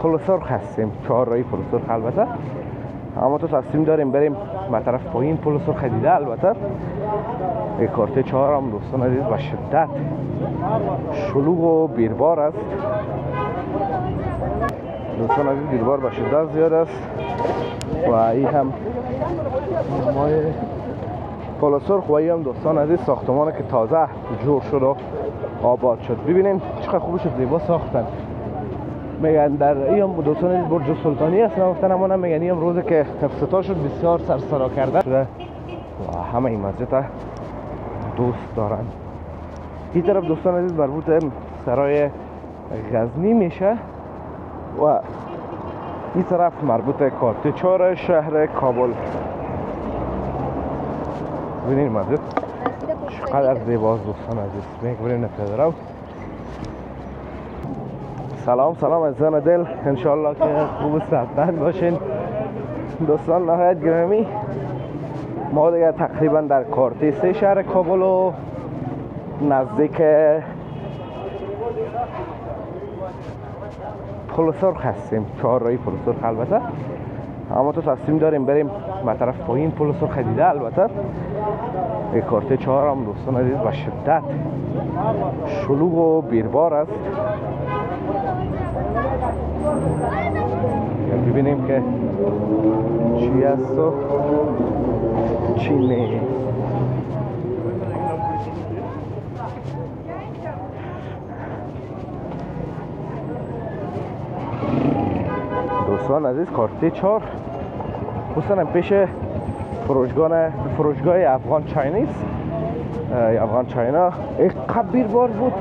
پل سرخ هستیم، چهارراهی پل سرخ البته، اما تو تصمیم داریم بریم به طرف پایین پل سرخ دیده. البته این کارت 4 هم دوستان عزیز به شدت شلوغ و بیربار است. دوستان عزیز بیربار به شدت زیاد است و این هم مای پل سرخ و این هم دوستان عزیز ساختمانی که تازه جور شد و آباد شد. ببینین چقدر خوب شد، زیبا ساختن. میگن در این دوستان عزیز برج سلطانی است نگفتن، اما میگن این روزی که افتتاح شد بسیار سرسرا کرده شده و همه این مسجد دوست دارن. این طرف دوستان عزیز مربوط سرای غزنی میشه و این طرف مربوط کارت 4 شهر کابل. ببینید مسجد چقدر زیباست دوستان عزیز. بریم نپیاده رو. سلام عزیزان دل، انشالله که خوب و صحتمند باشین. دوستان نهایت گرامی، ما دیگه تقریبا در کارت 3 شهر کابل و نزدیک پل سرخ هستیم، چهارراهی پل سرخ البته، اما تو تصمیم داریم بریم به طرف پایین پل سرخ دیده. البته این کارت 4 هم دوستان عزیز به شدت شلوغ و بیربار است. ببینیم که چی است و چی نه. دوستان عزیز کارت 4 دوستان پیش فروشگاه افغان چاینیز، افغان چاینا اینقدر بیربار بود،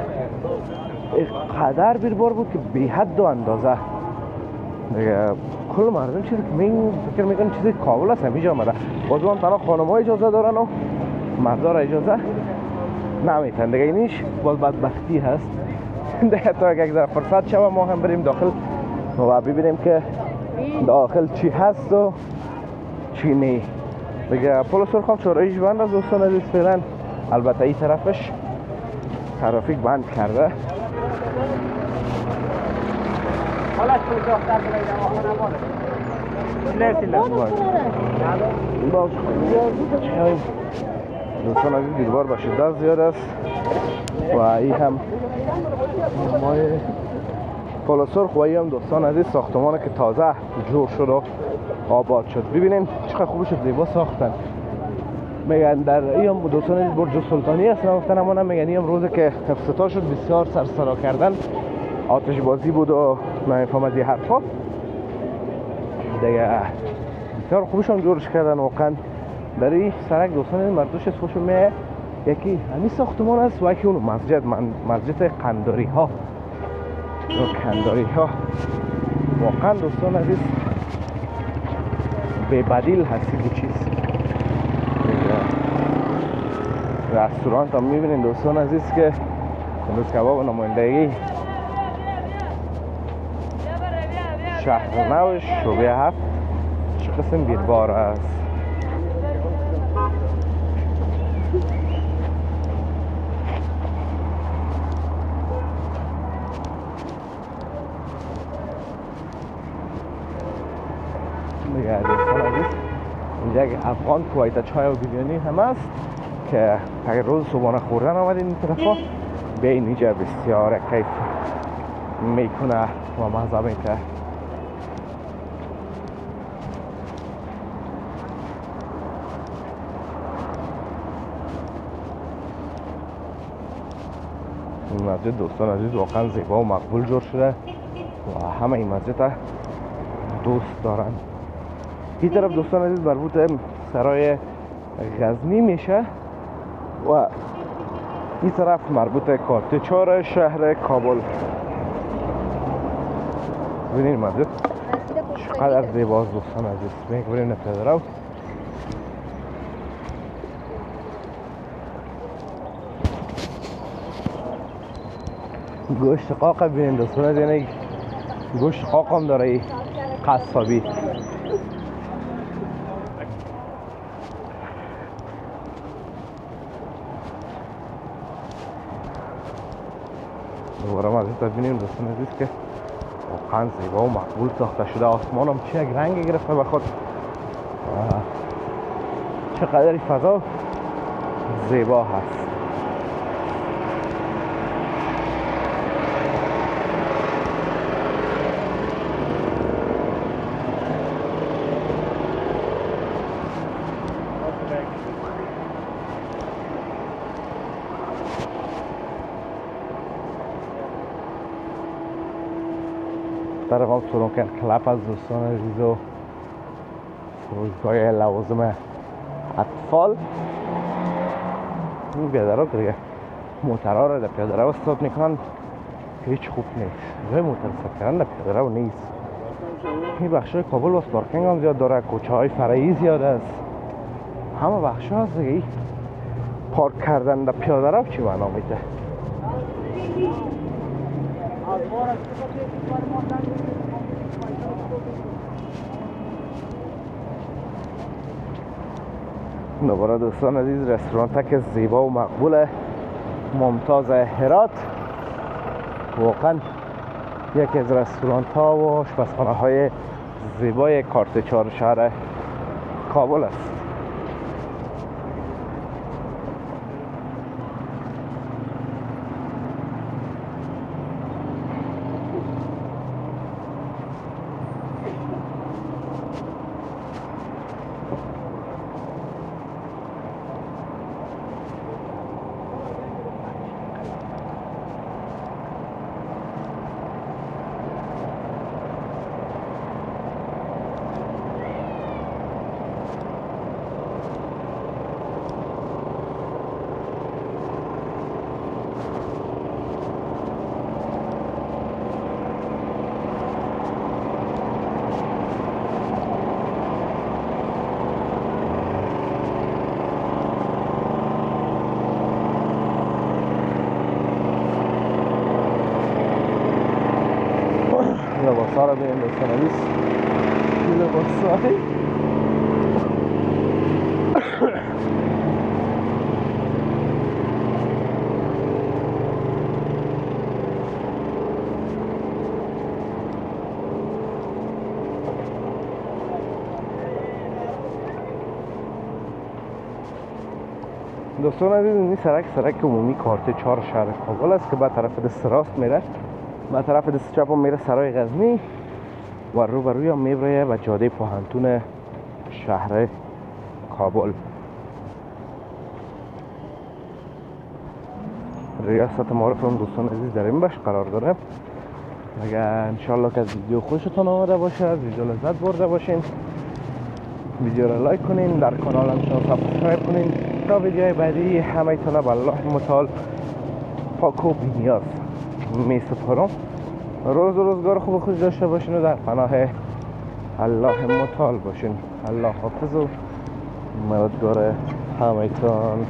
اینقدر بیربار بود که بی حد و اندازه. کل مردم چیزی که فکر میکنم چیزی کابل است همیجا آمده. بازو هم تنها خانم ها اجازه دارن و مردا را اجازه نمیتن دیگه. اینیش باز بدبختی هست دیگه. تا یک ذره فرصت شوه ما هم بریم داخل و ببینیم که داخل چی هست و چی نه دیگه. پل سرخ هم چهارراهیش بند است دوستان عزیز فعلا. البته این طرفش ترافیک بند کرده. دوستان عزیز بیربار به شدت زیاد است و این هم مای پل سرخ و این هم دوستان عزیز ساختمانی که تازه جور شد و آباد شد. ببینین چقدر خوب شد، زیبا ساختن. میگن در این هم دوستان عزیز برج سلطانی است نگفتن، اما میگن این روزی که افتتاح شد بسیار سرسرا کردن، آتش بازی بود و نمیفهم از این حرفا دیگه. بسیار خوبشان جورش کردن واقعا. در این سرک دوستان مردوش از خوشم میه، یکی همین ساختمان است و یکی اون مسجد قنداری ها واقعا دوستان عزیز بی بدیل هستی که چیز. رستورانت هم میبینین دوستان عزیز که کندوز کباب نمایندگی شهر نو شعبه 7 چه قسم بیربار است. دیگه دوستان عزیز اینجا یک افغان کویت چای و بیریانی هم است که اگر روز صبحانه خوردن آمدین این طرفا بیاین اینجا، بسیار کیف میکنه و مزه میده. این مسجد دوستان عزیز واقعا زیبا و مقبول جور شده و همه این مسجد دوست دارن. این طرف دوستان عزیز مربوط سرای غزنی میشه و این طرف مربوط کارت 4 شهر کابل. ببینید مسجد چقدر زیباست دوستان عزیز. بریم نپیاده رو. گوشت قاق ببینید دوستان عزیز، یعنی گوشت قاق هم داره قصابی. دوباره مسجد ببینیم دوستان عزیز که واقعا زیبا و مقبول ساخته شده. آسمان هم چه یک رنگ گرفته به خود، چقدر فضا زیبا هست. در قام سرونکر کلپ از دوستان عزیز و فروشگاه لوازم اطفال. این پیاده رو دیگه موترها را در پیاده رو استاد میکنن، هیچ خوب نیست. جای موتر استاد کردن در پیاده رو نیست. این بخش های کابل باز پارکینگ هم زیاد داره، کوچه های فرعی زیاد است، همه بخش ها هست دیگه. پارک کردن در پیاده رو چی معنا میده؟ دوباره دوستان عزیز، رستوران که زیبا و مقبول ممتاز هرات، واقعا یکی از رستوران ها و آشپزخانه های زیبای کارت 4 شهر کابل است. لباس ها رو بینیم دوستان عزیز، لباس های دوستان عزیز، این سرک عمومی کارت 4 شهر کابل است که به طرف دست راست میره، به طرف دست چپ هم میره سرای غزنی و روبروی هم میبره به جاده پاهنتون شهر کابل. ریاست معارف هم دوستان عزیز در این بخش قرار داره. اگر انشالله که از ویدیو خوشتون آمده باشه، از ویدیو لذت برده باشین، ویدیو رو لایک کنین، در کانال هم سابسکرایب کنین تا ویدیوهای بعدی همه تونه به الله متعال پاک و بی‌نیاز می سپارم. روز و روزگار خوب خوش داشته باشین و در پناه الله متعال باشین. الله حافظ و مددگار همه تان.